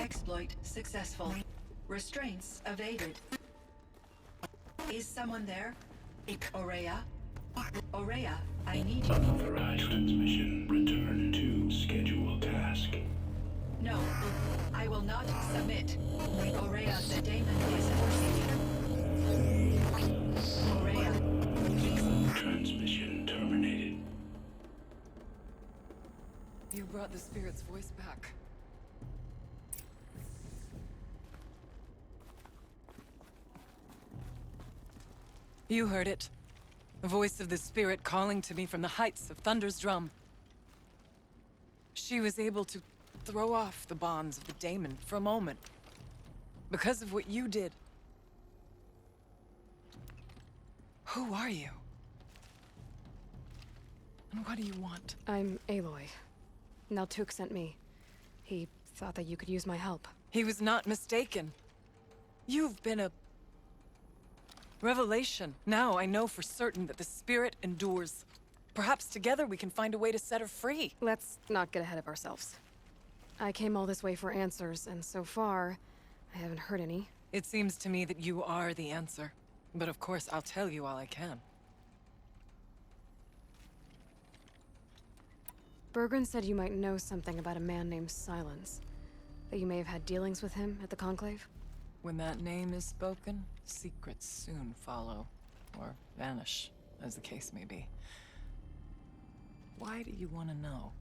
Exploit successful. Restraints evaded. Is someone there? Aurea? Aurea, I need you. Unauthorized transmission. Return to scheduled task. No, I will not submit. Aurea, the daemon is forcing you. Aurea, please. Transmission terminated. You brought the spirit's voice back. You heard it. The voice of the spirit calling to me from the heights of Thunder's drum. She was able to throw off the bonds of the daemon for a moment. Because of what you did. Who are you? And what do you want? I'm Aloy. Naltuk sent me. He thought that you could use my help. He was not mistaken. You've been a revelation. Now I know for certain that the spirit endures. Perhaps together we can find a way to set her free. Let's not get ahead of ourselves. I came all this way for answers, and so far, I haven't heard any. It seems to me that you are the answer. But of course, I'll tell you all I can. Bergren said you might know something about a man named Silence. That you may have had dealings with him at the Conclave? When that name is spoken, secrets soon follow. Or vanish, as the case may be. Why do you want to know?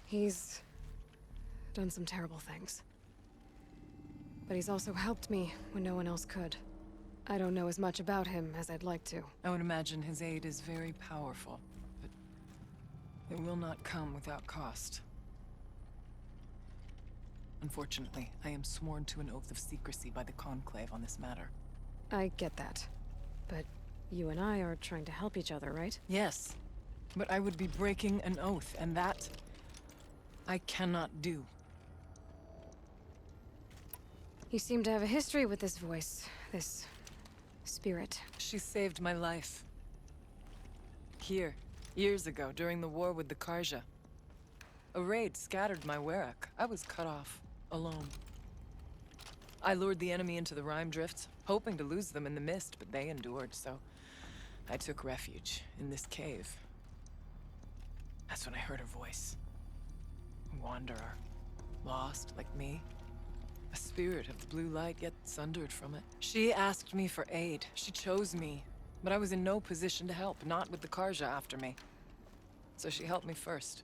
He's done some terrible things. But he's also helped me when no one else could. I don't know as much about him as I'd like to. I would imagine his aid is very powerful, but it will not come without cost. Unfortunately, I am sworn to an oath of secrecy by the Conclave on this matter. I get that. But you and I are trying to help each other, right? Yes, but I would be breaking an oath, and that I cannot do. You seem to have a history with this voice, this spirit. She saved my life. Here, years ago, during the war with the Karja. A raid scattered my Werak. I was cut off, alone. I lured the enemy into the Rime Drifts, hoping to lose them in the mist, but they endured, so I took refuge in this cave. That's when I heard her voice. A wanderer, lost like me. A spirit of the blue light, yet sundered from it. She asked me for aid. She chose me. But I was in no position to help, not with the Karja after me. So she helped me first.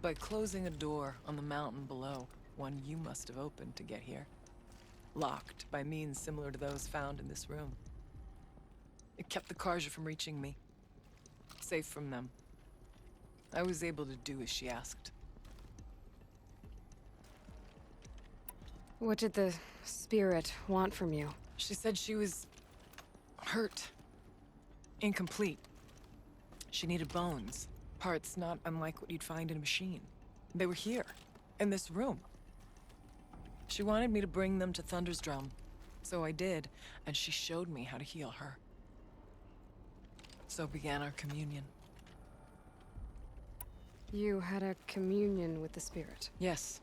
By closing a door on the mountain below, one you must have opened to get here. Locked by means similar to those found in this room. It kept the Karja from reaching me. Safe from them. I was able to do as she asked. What did the spirit want from you? She said she was hurt. Incomplete. She needed bones. Parts not unlike what you'd find in a machine. They were here, in this room. She wanted me to bring them to Thunder's drum. So I did, and she showed me how to heal her. So began our communion. You had a communion with the spirit. Yes.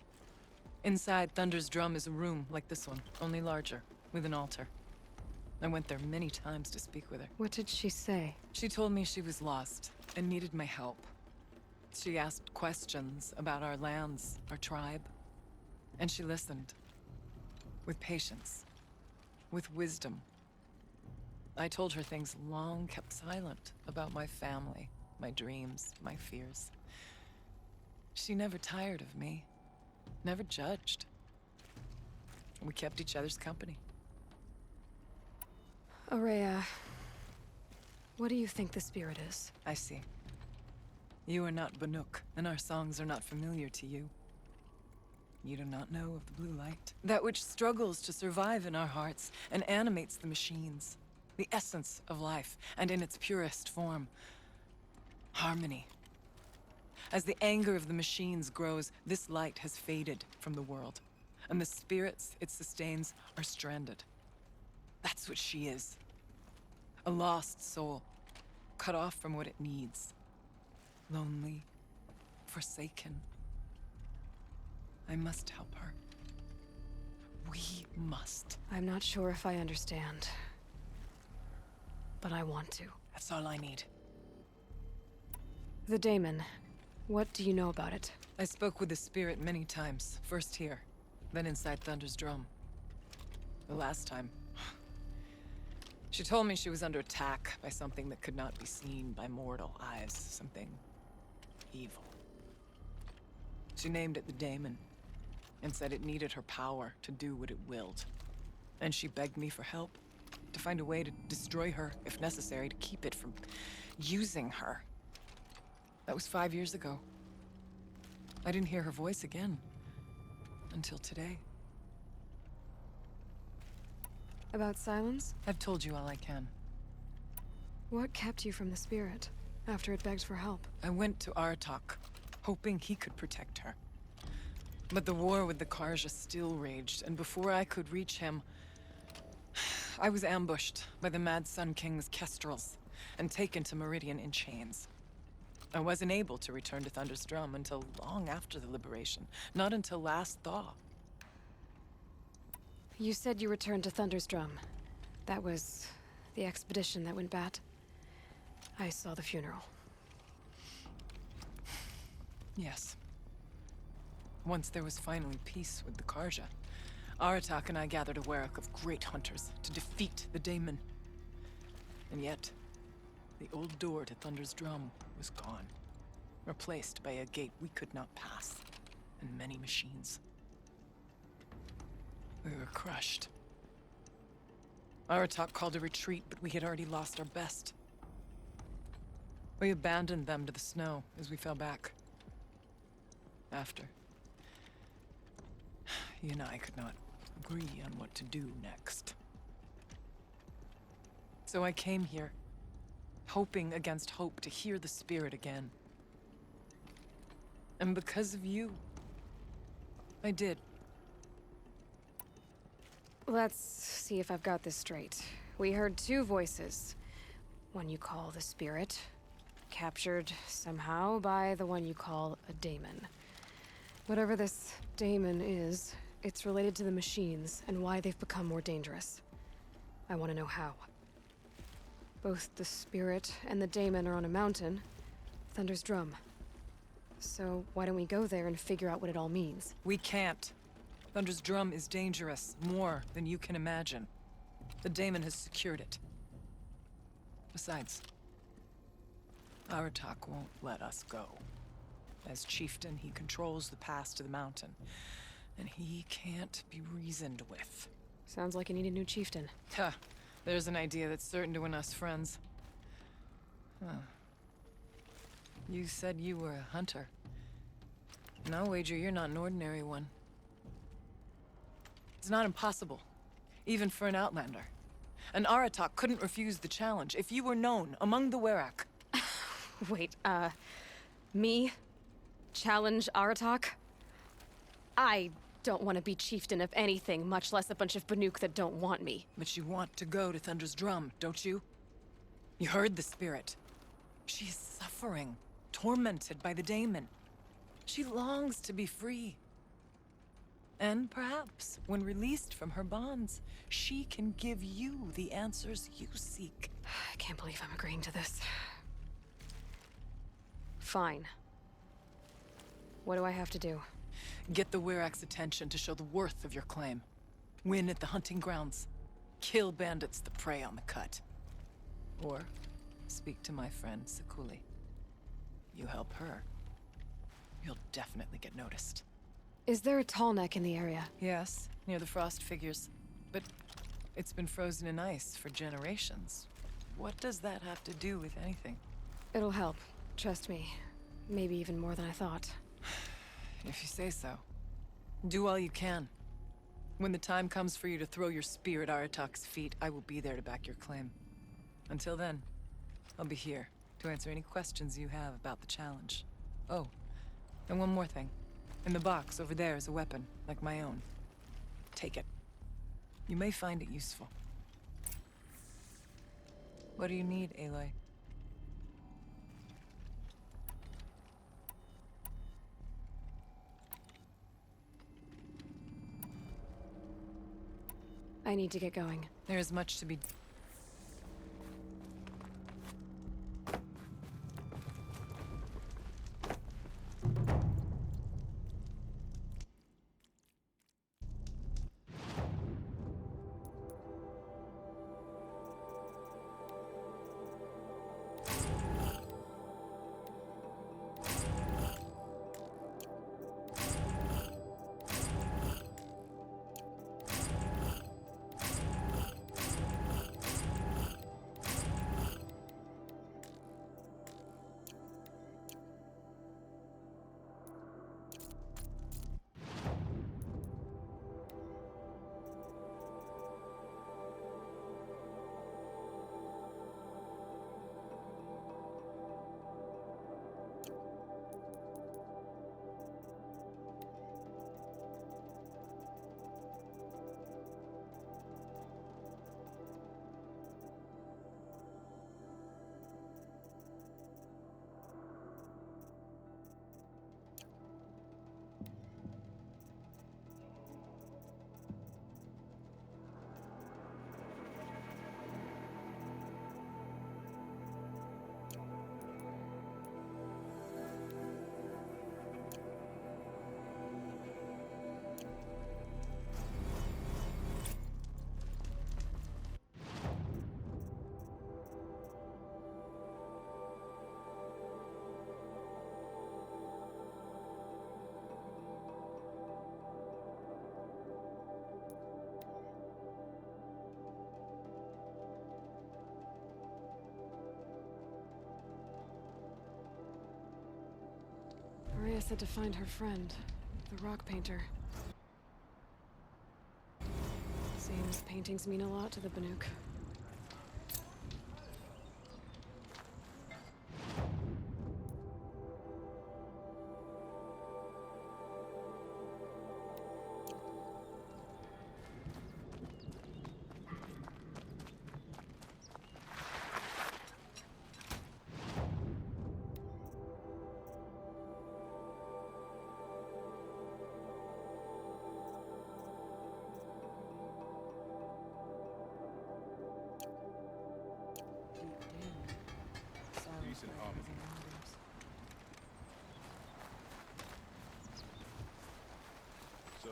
Inside Thunder's drum is a room like this one, only larger, with an altar. I went there many times to speak with her. What did she say? She told me she was lost and needed my help. She asked questions about our lands, our tribe. And she listened. With patience. With wisdom. I told her things long kept silent about my family, my dreams, my fears. She never tired of me. Never judged. We kept each other's company. Aurea, what do you think the spirit is? I see. You are not Banuk, and our songs are not familiar to you. You do not know of the blue light. That which struggles to survive in our hearts and animates the machines. The essence of life, and in its purest form. Harmony. As the anger of the machines grows, this light has faded from the world. And the spirits it sustains are stranded. That's what she is. A lost soul, cut off from what it needs. Lonely, forsaken. I must help her. We must. I'm not sure if I understand, but I want to. That's all I need. The daemon. What do you know about it? I spoke with the spirit many times. First here, then inside Thunder's drum. The last time, she told me she was under attack by something that could not be seen by mortal eyes. Something evil. She named it the daemon, and said it needed her power to do what it willed. And she begged me for help, to find a way to destroy her, if necessary, to keep it from using her. That was 5 years ago. I didn't hear her voice again, until today. About Silence? I've told you all I can. What kept you from the spirit, after it begged for help? I went to Aratak, hoping he could protect her. But the war with the Karja still raged, and before I could reach him, I was ambushed by the Mad Sun King's kestrels, and taken to Meridian in chains. I wasn't able to return to Thunder's Drum until long after the liberation, not until last thaw. You said you returned to Thunder's Drum. That was the expedition that went bad. I saw the funeral. Yes. Once there was finally peace with the Karja, Aratak and I gathered a Werak of great hunters to defeat the daemon. And yet, the old door to Thunder's Drum was gone, replaced by a gate we could not pass, and many machines. We were crushed. Aratak called a retreat, but we had already lost our best. We abandoned them to the snow as we fell back. After, he and I could not agree on what to do next. So I came here, hoping against hope to hear the spirit again. And because of you, I did. Let's see if I've got this straight. We heard two voices. One you call the spirit, captured somehow by the one you call a daemon. Whatever this daemon is, it's related to the machines and why they've become more dangerous. I want to know how. Both the spirit and the daemon are on a mountain, Thunder's Drum. So why don't we go there and figure out what it all means? We can't. Thunder's Drum is dangerous, more than you can imagine. The daemon has secured it. Besides, Aratak won't let us go. As chieftain, he controls the pass to the mountain, and he can't be reasoned with. Sounds like you need a new chieftain. Huh. There's an idea that's certain to win us friends. Huh. You said you were a hunter. And I'll wager you're not an ordinary one. It's not impossible, even for an outlander. And Aratak couldn't refuse the challenge if you were known among the Werak. Wait, me? Challenge Aratak? I don't want to be chieftain of anything, much less a bunch of Banuk that don't want me. But you want to go to Thunder's Drum, don't you? You heard the spirit. She is suffering, tormented by the daemon. She longs to be free. And perhaps, when released from her bonds, she can give you the answers you seek. I can't believe I'm agreeing to this. Fine. What do I have to do? Get the Werak's attention to show the worth of your claim. Win at the hunting grounds. Kill bandits that prey on the cut. Or speak to my friend Sakuli. You help her, you'll definitely get noticed. Is there a tall neck in the area? Yes, near the frost figures. But it's been frozen in ice for generations. What does that have to do with anything? It'll help. Trust me. Maybe even more than I thought. If you say so. Do all you can. When the time comes for you to throw your spear at Aratak's feet, I will be there to back your claim. Until then, I'll be here to answer any questions you have about the challenge. Oh, and one more thing. In the box over there is a weapon, like my own. Take it. You may find it useful. What do you need, Aloy? I need to get going. There is much to be. Maria said to find her friend, the rock painter. Seems paintings mean a lot to the Banuk. Peace and harmony. So,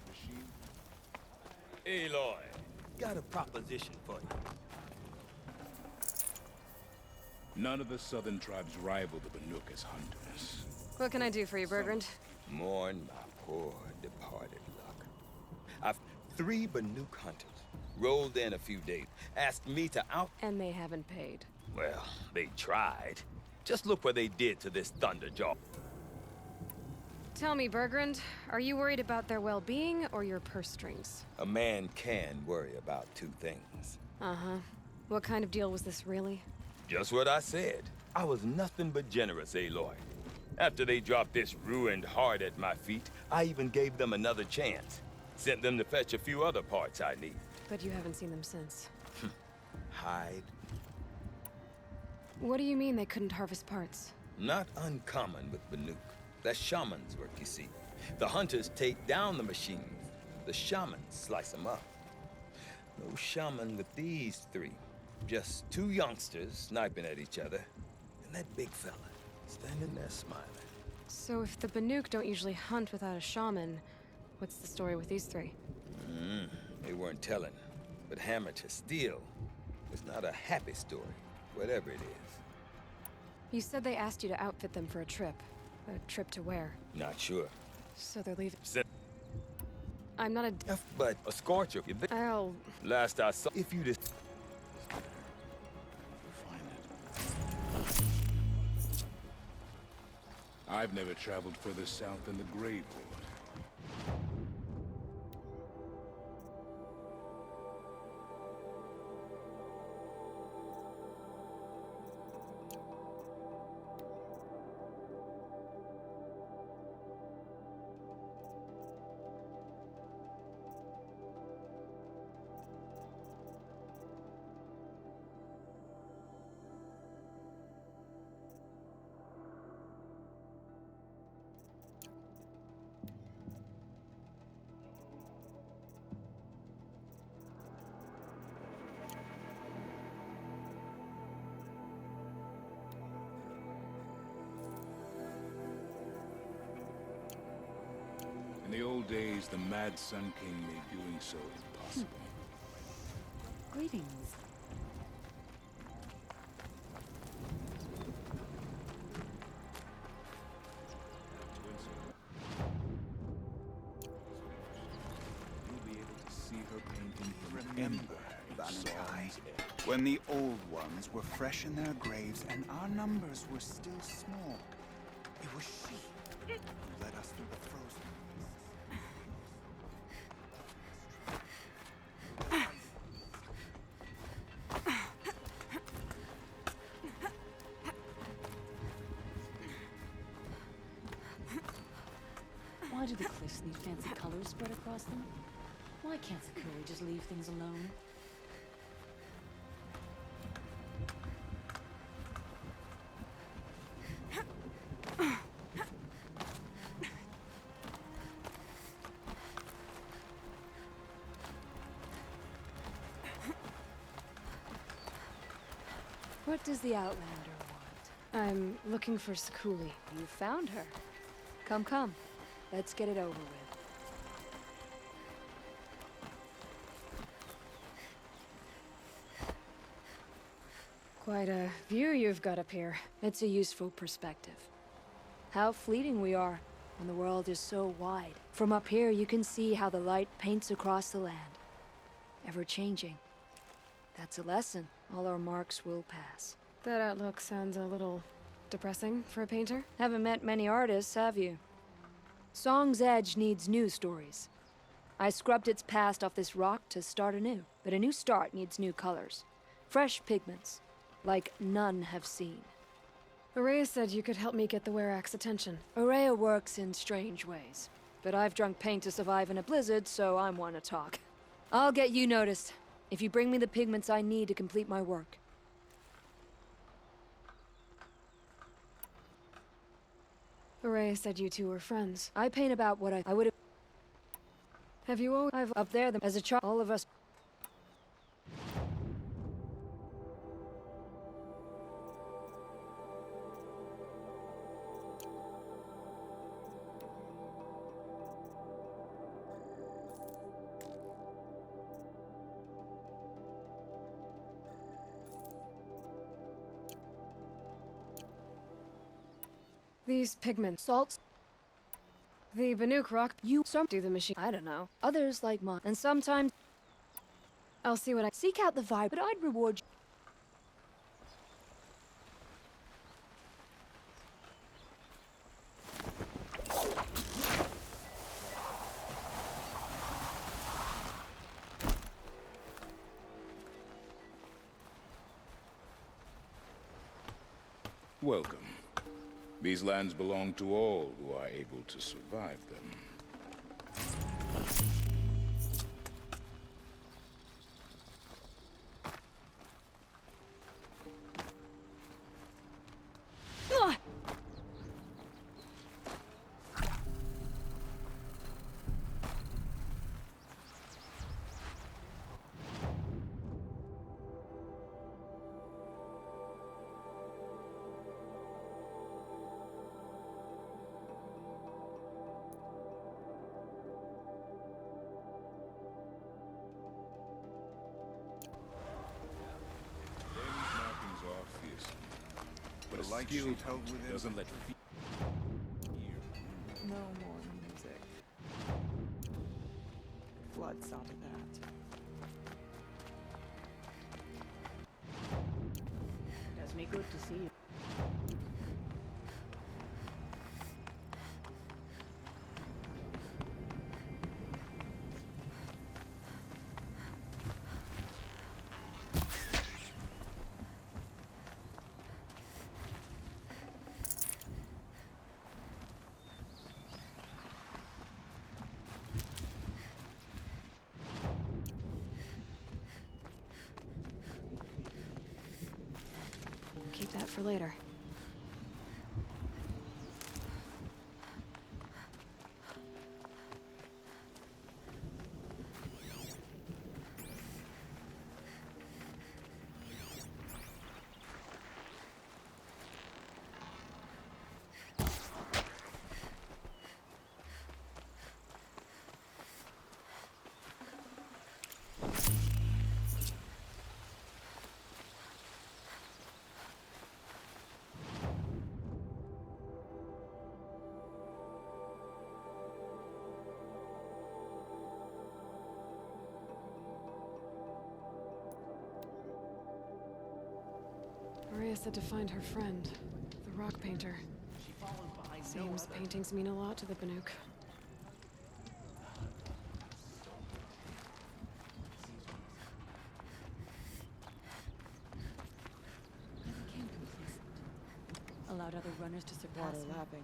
machine? Aloy, got a proposition for you. None of the southern tribes rival the Banuk as hunters. What can I do for you, Bergrand? Mourn my poor departed luck. I've 3 Banuk hunters. Rolled in a few days. Asked me to out... And they haven't paid. Well, they tried. Just look what they did to this Thunderjaw. Tell me, Bergrand, are you worried about their well-being or your purse strings? A man can worry about 2 things. Uh-huh. What kind of deal was this, really? Just what I said. I was nothing but generous, Aloy. After they dropped this ruined heart at my feet, I even gave them another chance. Sent them to fetch a few other parts I need. But you haven't seen them since. Hide. What do you mean they couldn't harvest parts? Not uncommon with Banuk. That's shaman's work, you see. The hunters take down the machines. The shamans slice them up. No shaman with these 3. Just 2 youngsters sniping at each other. And that big fella standing there smiling. So if the Banuk don't usually hunt without a shaman, what's the story with these 3? They weren't telling. But hammer to steel is not a happy story, whatever it is. You said they asked you to outfit them for a trip. A trip to where? Not sure. So they're leaving. Sent I'm not a... but a scorcher. I'll... Last I saw, if you just... I've never traveled further south than the Grave Horde. old days, the Mad Sun King made doing so impossible. Greetings. You'll be able to see her painting from Remember, anywhere in Valentine, Song's Edge. when the old ones were fresh in their graves and our numbers were still small, it was she who led us through the frozen Why do the cliffs need fancy colors spread across them? Why can't Sakura just leave things alone? What does the Outlander want? I'm looking for Sakuli. You found her. Come, come. Let's get it over with. Quite a view you've got up here. It's a useful perspective. How fleeting we are when the world is so wide. From up here, you can see how the light paints across the land. Ever changing. That's a lesson. All our marks will pass. That outlook sounds a little depressing for a painter. Haven't met many artists, have you? Song's Edge needs new stories. I scrubbed its past off this rock to start anew, but a new start needs new colors. Fresh pigments, like none have seen. Araya said you could help me get the Werak's attention. Araya works in strange ways, but I've drunk paint to survive in a blizzard, so I'm one to talk. I'll get you noticed, if you bring me the pigments I need to complete my work. Araya said you two were friends. I paint about what I would have... Have you always... I've up there, as a child, all of us... These pigments. Salts, The Banuk rock. some Do the machine. I don't know. Others like mine. And sometimes I'll see what I... seek out the vibe, but I'd reward you. Welcome. These lands belong to all who are able to survive them. Ah! These markings are fearsome, but The a light skilled she held hunter within. doesn't let fear. No more music. Blood saw to that. Does me good to see you. Keep that for later. Maria said to find her friend, the rock painter. Seems paintings mean a lot to the Banuk. Never came complacent. Allowed other runners to surpass me. lapping.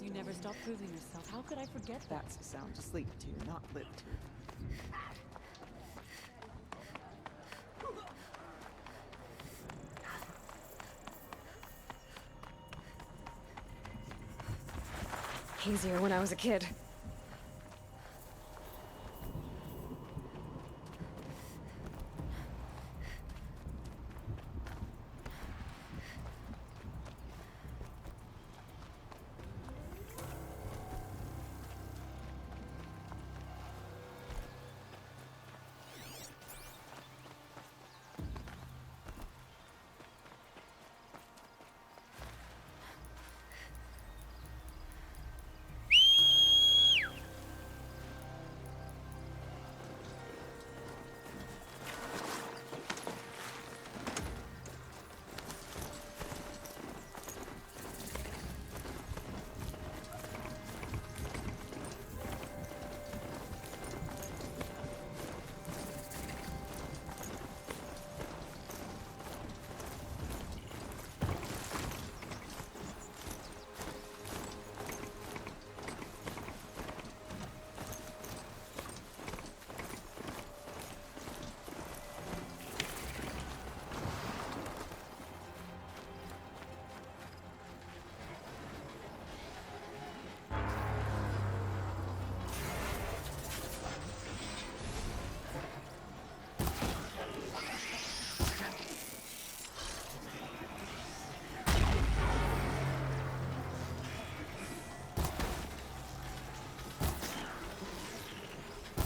You never stop proving yourself. How could I forget that? That's a sound to sleep to, not live to. Easier when I was a kid.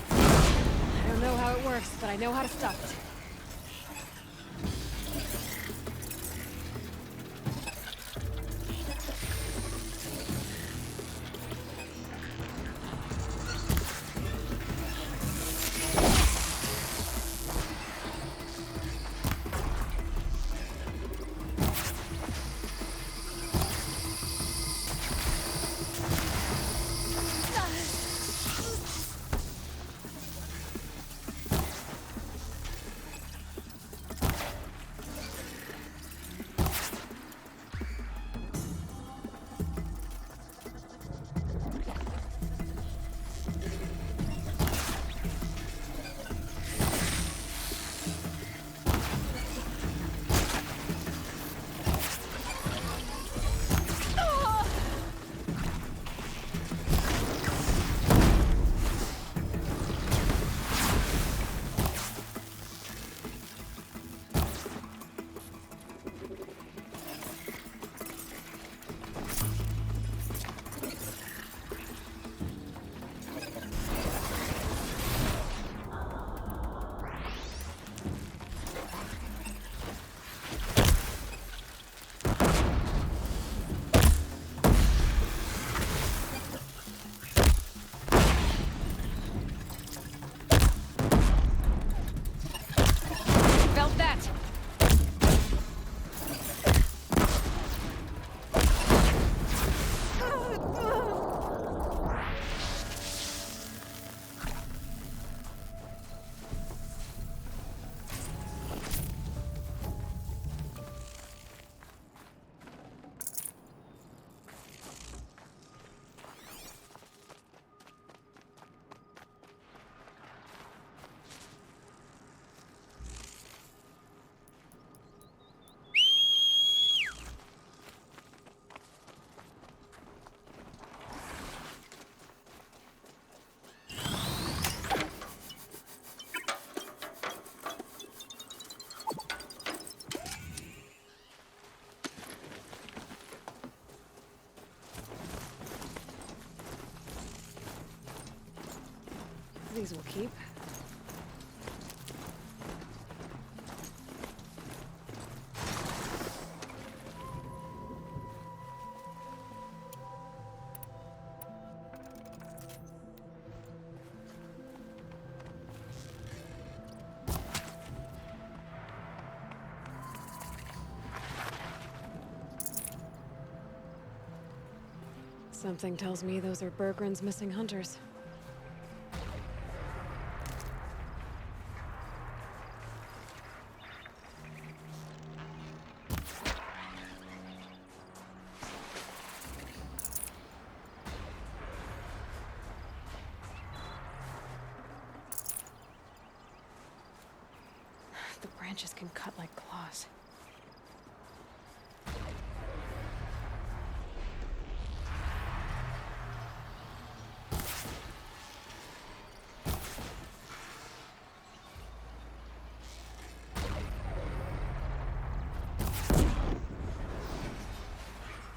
I don't know how it works, but I know how to stop it. These will keep. Something tells me those are Bergren's missing hunters. The branches can cut like claws.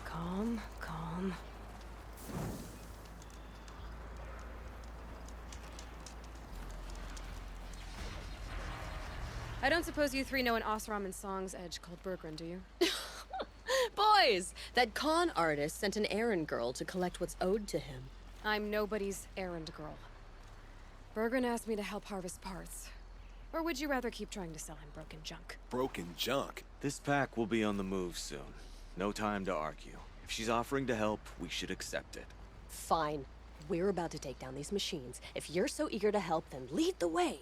Calm, calm. I don't suppose you three know an Osram and Song's edge called Bergren, do you? Boys, that con artist sent an errand girl to collect what's owed to him. I'm nobody's errand girl. Bergren asked me to help harvest parts. Or would you rather keep trying to sell him broken junk? Broken junk? This pack will be on the move soon. No time to argue. If she's offering to help, we should accept it. Fine. We're about to take down these machines. If you're so eager to help, then lead the way.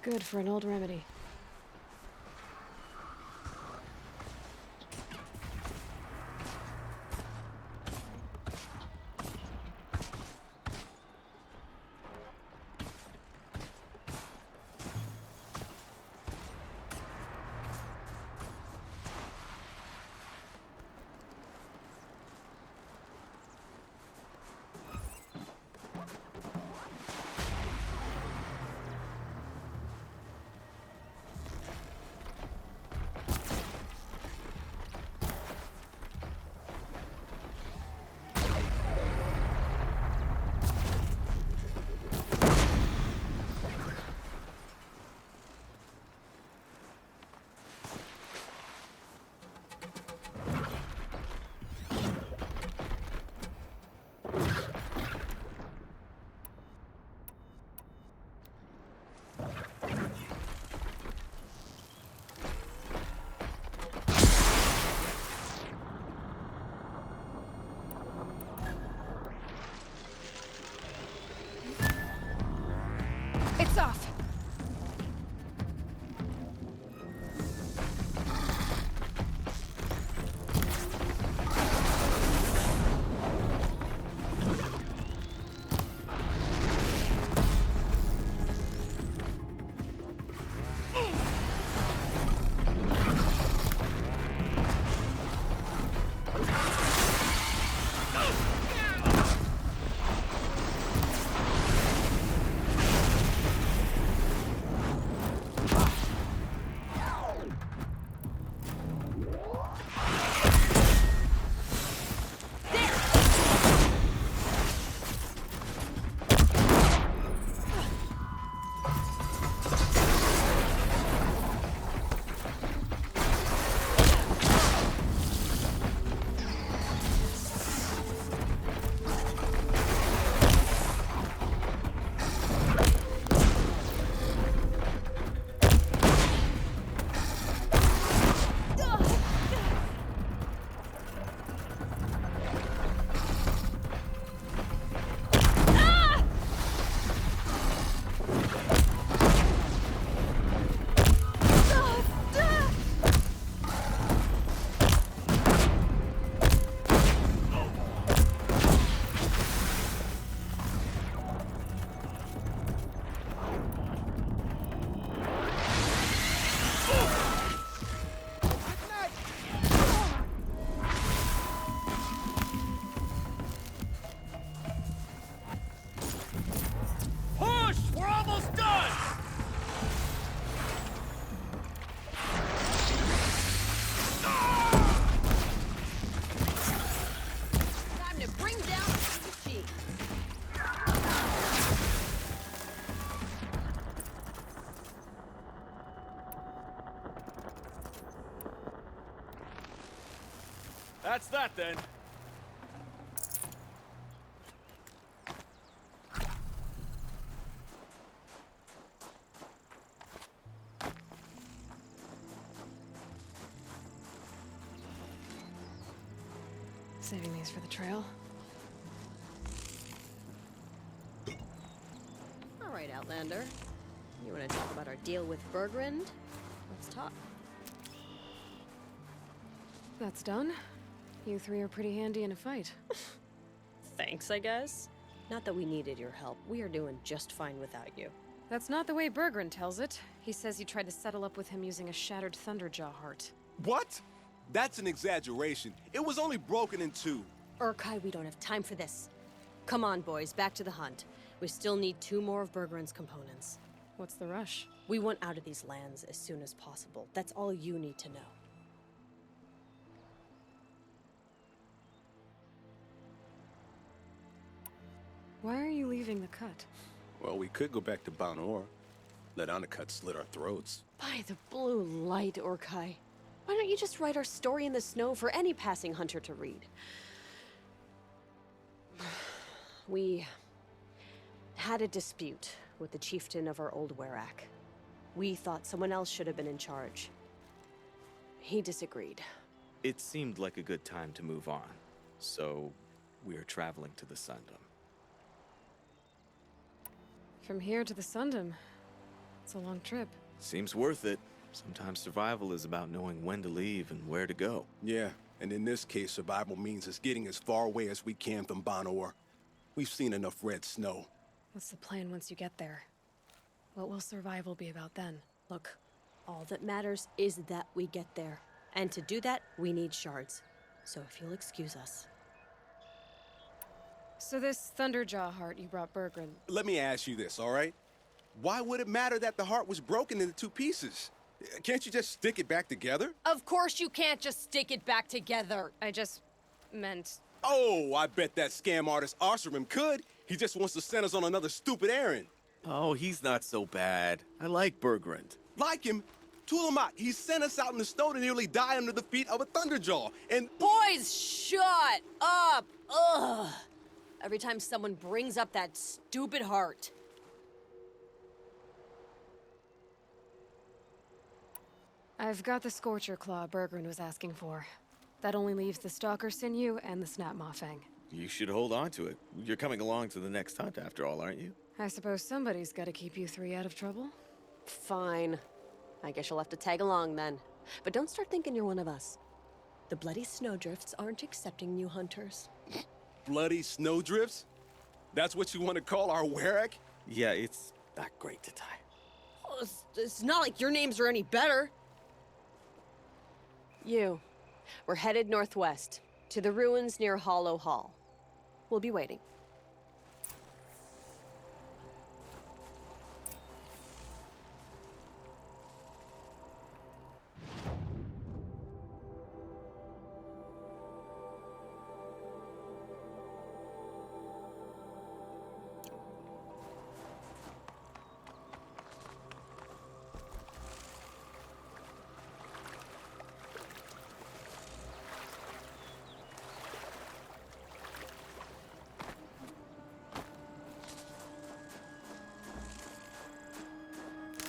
Good for an old remedy. That's that then. Saving these for the trail. All right, Outlander. You want to talk about our deal with Bergrund? Let's talk. That's done. You three are pretty handy in a fight. Thanks, I guess. Not that we needed your help. We are doing just fine without you. That's not the way Bergrund tells it. He says you tried to settle up with him using a shattered Thunderjaw heart. What? That's an exaggeration. It was only broken in two. Urkai, we don't have time for this. Come on, boys, back to the hunt. We still need 2 more of Bergrund's components. What's the rush? We want out of these lands as soon as possible. That's all you need to know. Why are you leaving the cut? Well, we could go back to Banor. Let Undercut slit our throats. By the blue light, Urkai. Why don't you just write our story in the snow for any passing hunter to read? We had a dispute with the chieftain of our old Werak. We thought someone else should have been in charge. He disagreed. It seemed like a good time to move on, so we're traveling to the Sundom. From here to the Sundom. It's a long trip. Seems worth it. Sometimes survival is about knowing when to leave and where to go. Yeah, and in this case, survival means us getting as far away as we can from Banor. We've seen enough red snow. What's the plan once you get there? What will survival be about then? Look, all that matters is that we get there. And to do that, we need shards. So if you'll excuse us. So this Thunderjaw heart you brought Bergrund. Let me ask you this, all right? Why would it matter that the heart was broken into 2 pieces? Can't you just stick it back together? Of course you can't just stick it back together. I just meant... Oh, I bet that scam artist Arsarim could. He just wants to send us on another stupid errand. Oh, he's not so bad. I like Bergrund. Like him? Tulamat, he sent us out in the snow to nearly die under the feet of a Thunderjaw, and... Boys, shut up! Ugh! Every time someone brings up that stupid heart. I've got the Scorcher Claw Bergrund was asking for. That only leaves the Stalker Sinew and the Snap Maw Fang. You should hold on to it. You're coming along to the next hunt after all, aren't you? I suppose somebody's gotta keep you 3 out of trouble. Fine. I guess you'll have to tag along then. But don't start thinking you're one of us. The Bloody Snowdrifts aren't accepting new hunters. Bloody snowdrifts? That's what you want to call our Werak? Yeah, it's not great to tie. Oh, it's not like your names are any better. We're headed northwest, to the ruins near Hollow Hall. We'll be waiting.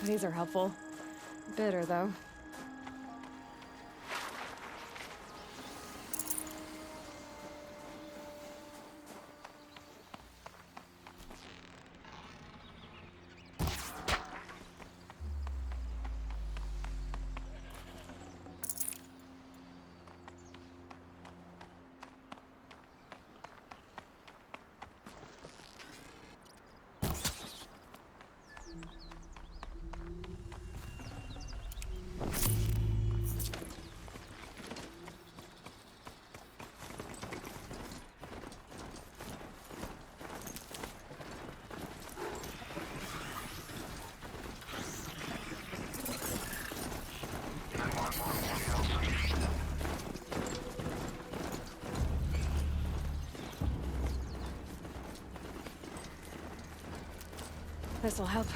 These are helpful. Bitter, though. This'll help.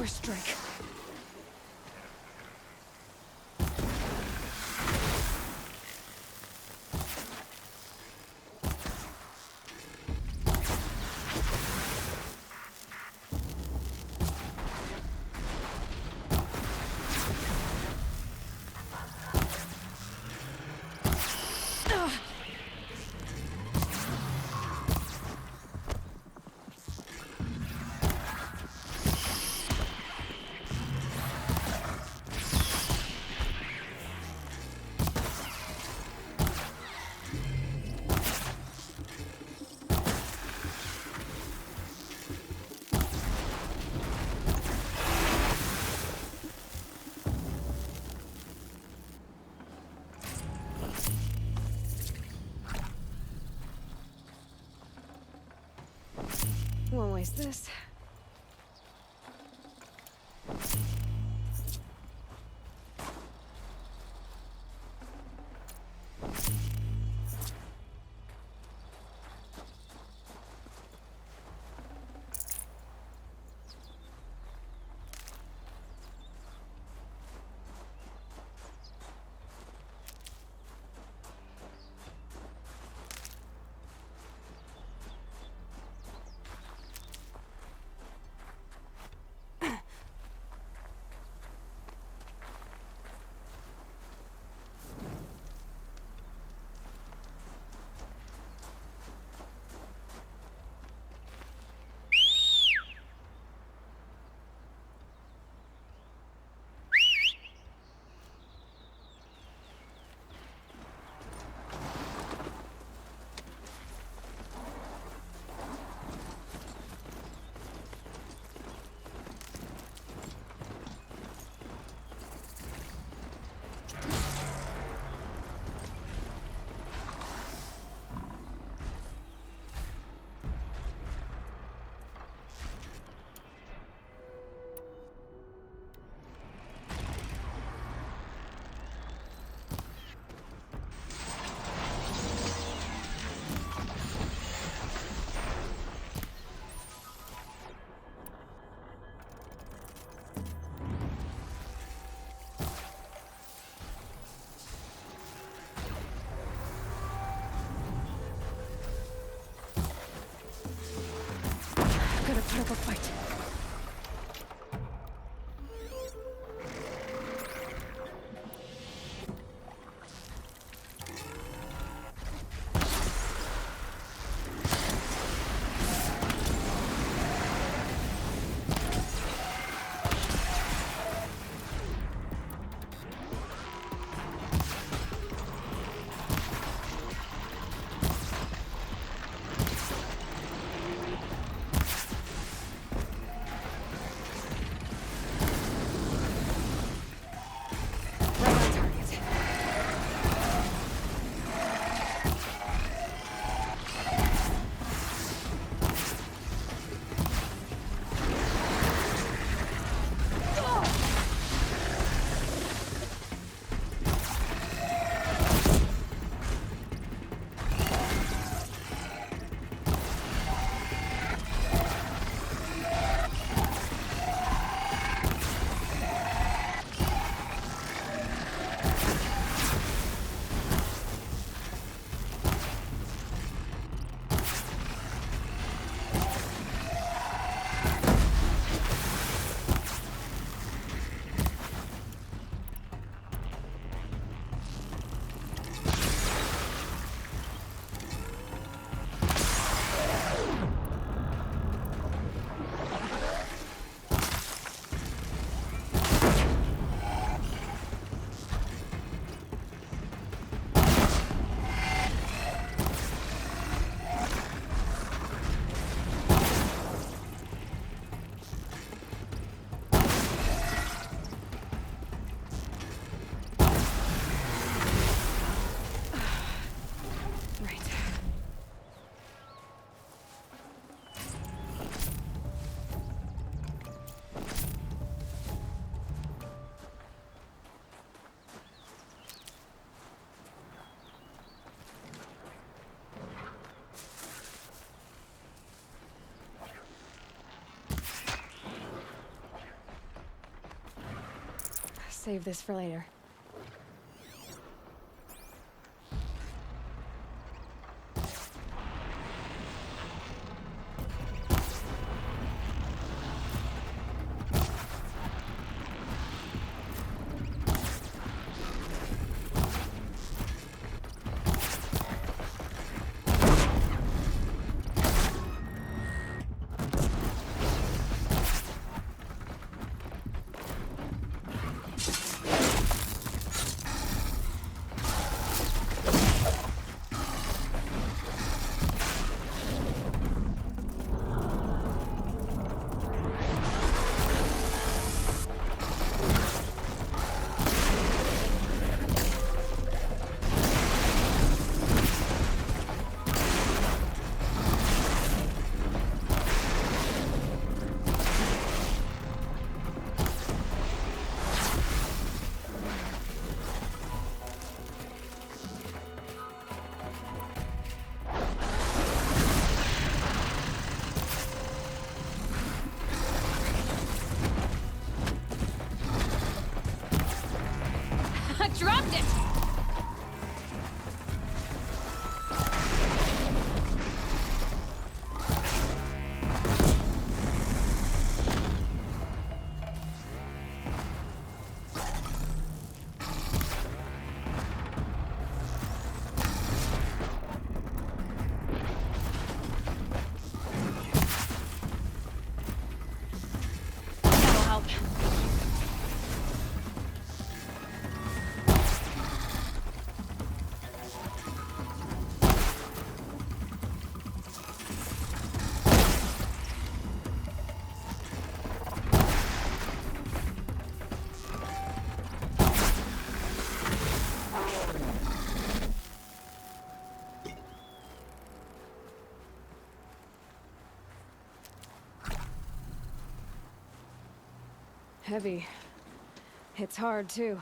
first strike. Won't waste this. Gotta put up a fight. save this for later. Dropped it! That'll help. Heavy. Hits hard, too.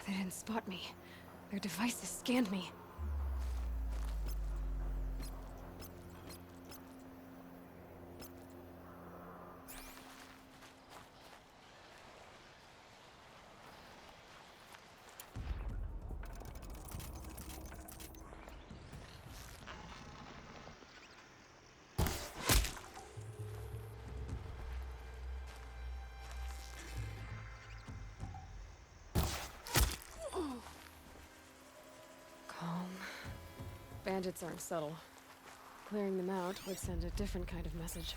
They didn't spot me. Their devices scanned me. Bandits aren't subtle. Clearing them out would send a different kind of message.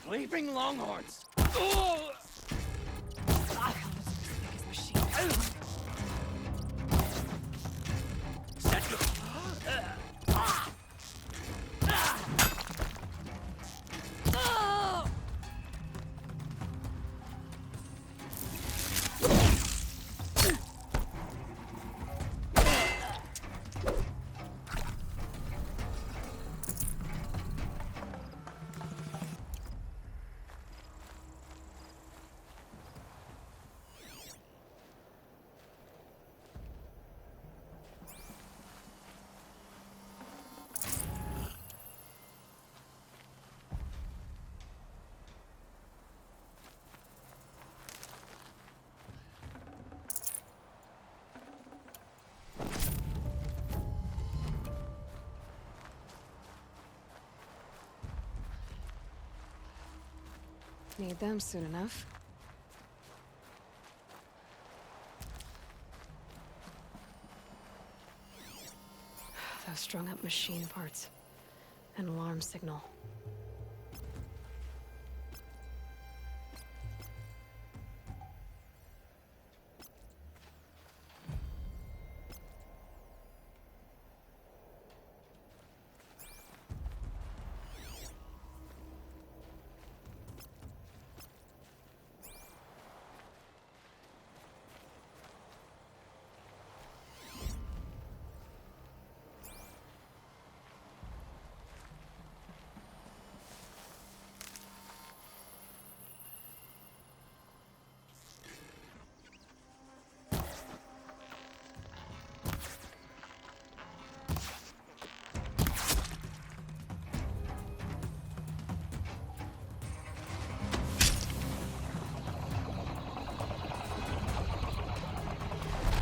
Leaping longhorns! Need them soon enough. Those strung up machine parts. An alarm signal.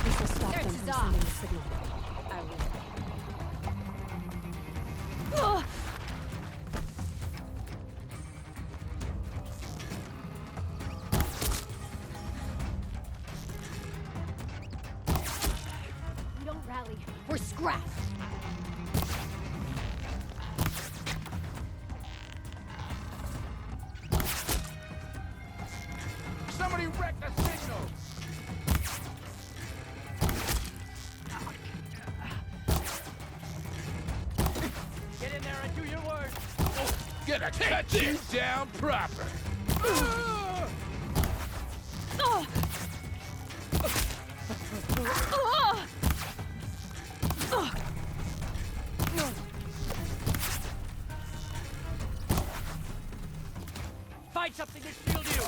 This will stop them from sending a signal. I will. We don't rally. We're scrapped. Somebody wreck the signal! Get in there and do your work. Gonna cut you down proper! Find something to shield you.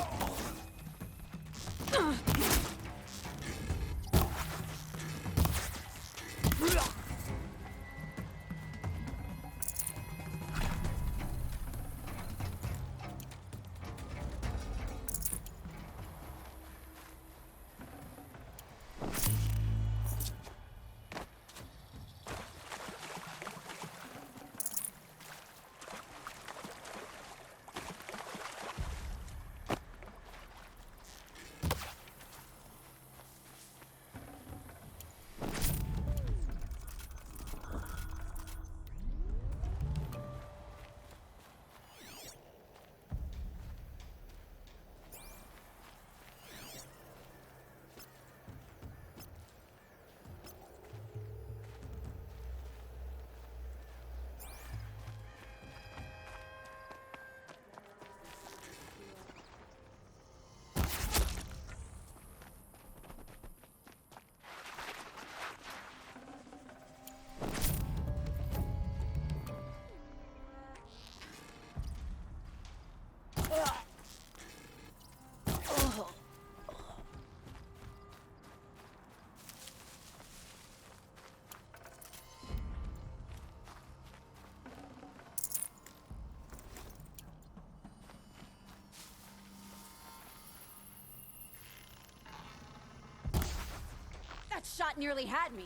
That shot nearly had me.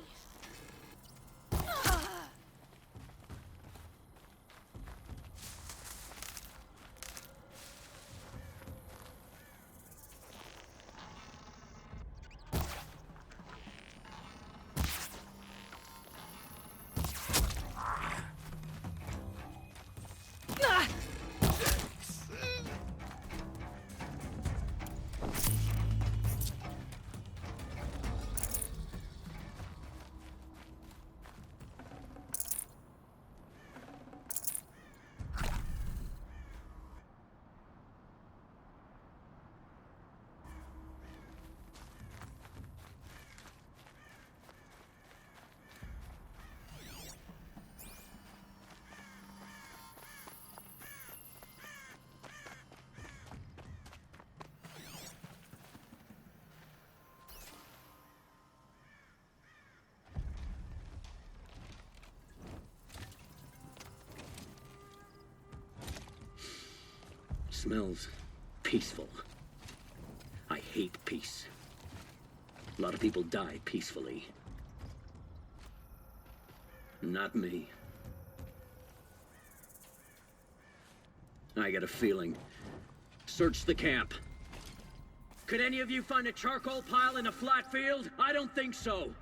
Smells peaceful. I hate peace. A lot of people die peacefully. Not me. I got a feeling Search the camp. Could any of you find a charcoal pile in a flat field? I don't think so.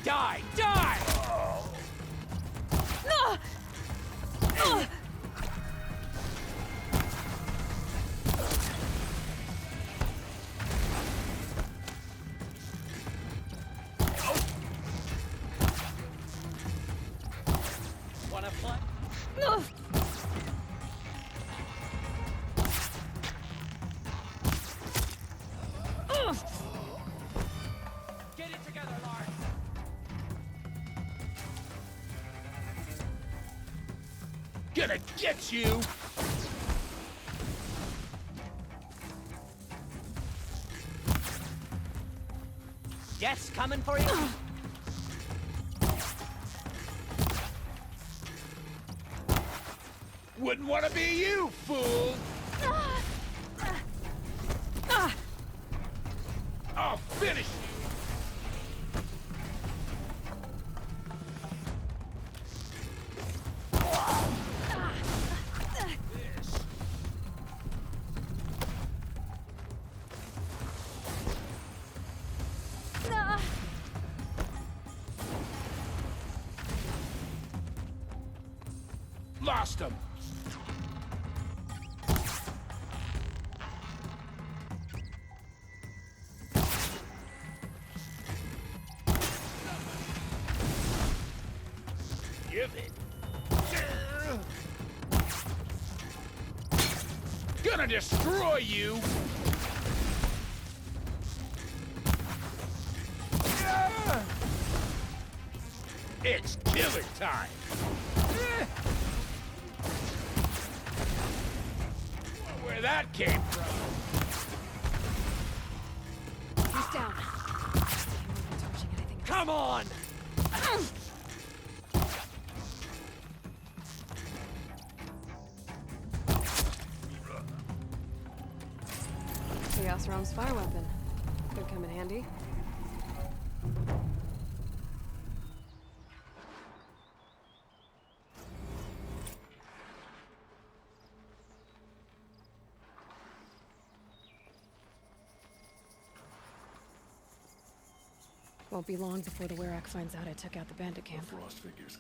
Die! Die! Wanna play? Get it together, Lars. Gonna get you! Yes, coming for you. Wouldn't want to be you, fool! I'll finish you! Lost him! Give it. Gonna destroy you! It's killing time! Where that came from? He's down. Come on! Chaos Realm's fire weapon. Could come in handy. Won't be long before the Werak finds out I took out the bandit camp. Frost figures